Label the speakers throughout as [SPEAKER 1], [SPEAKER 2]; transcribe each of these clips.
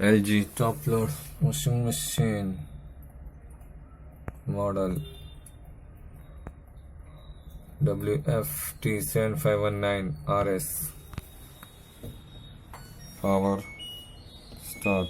[SPEAKER 1] LG top load washing machine model WF-T7519RS. Power start.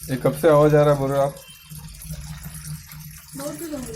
[SPEAKER 1] ये कब से आवाज आ रहा है बोल रहे हो आप?
[SPEAKER 2] बहुत ही लंबी।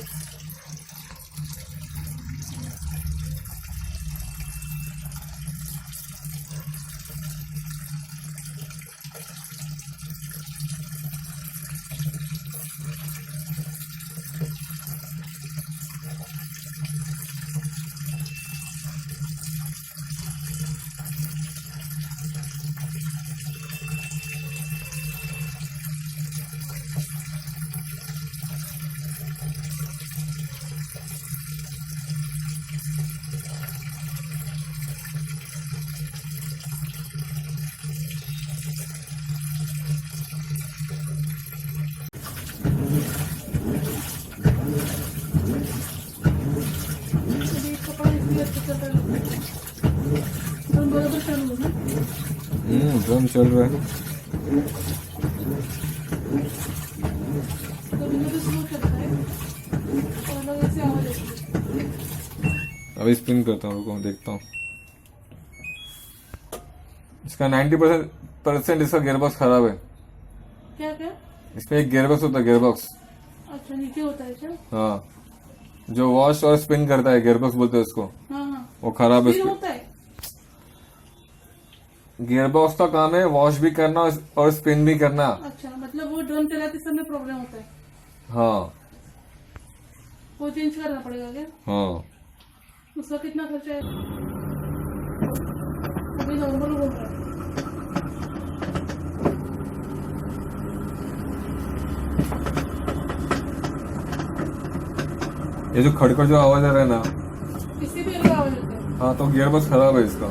[SPEAKER 1] ड्रम चल रहा है। अभी स्पिन करता हूँ, रुको देखता हूँ। इसका 90% इसका गियरबॉक्स खराब है।
[SPEAKER 2] क्या क्या?
[SPEAKER 1] इसमें एक गियरबॉक्स होता है, गियरबॉक्स।
[SPEAKER 2] अच्छा, नीचे होता है क्या?
[SPEAKER 1] हाँ, जो वॉश और स्पिन करता है, गियरबॉक्स बोलते हैं उसको।
[SPEAKER 2] हाँ,
[SPEAKER 1] वो खराब है।
[SPEAKER 2] होता है।
[SPEAKER 1] गियरबॉक्स का काम है वॉश भी करना और स्पिन भी करना।
[SPEAKER 2] अच्छा, मतलब वो ड्रम चलाते समय प्रॉब्लम होता है।
[SPEAKER 1] हाँ,
[SPEAKER 2] वो चेंज करना पड़ेगा क्या?
[SPEAKER 1] हाँ।
[SPEAKER 2] उसका कितना खर्चा है? अभी नॉर्मल बोल रहा है।
[SPEAKER 1] ये जो खड़खड़ जो आवाज आ रहा है ना,
[SPEAKER 2] इससे भी अलग आवाज होता है।
[SPEAKER 1] हाँ, तो गियरबॉक्स खराब है इसका।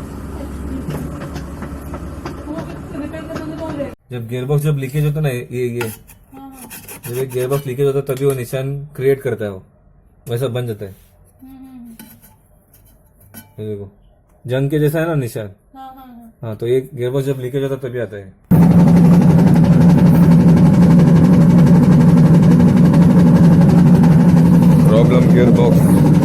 [SPEAKER 1] जब गियरबॉक्स जब लीकेज होता है ना, ये जब एक गियरबॉक्स लीकेज होता है तभी वो निशान क्रिएट करता है, वो वैसा बन जाता है। ये देखो, जंग के जैसा है ना निशान। हाँ, तो ये गियरबॉक्स जब लीकेज होता है तभी आता है। Problem gearbox.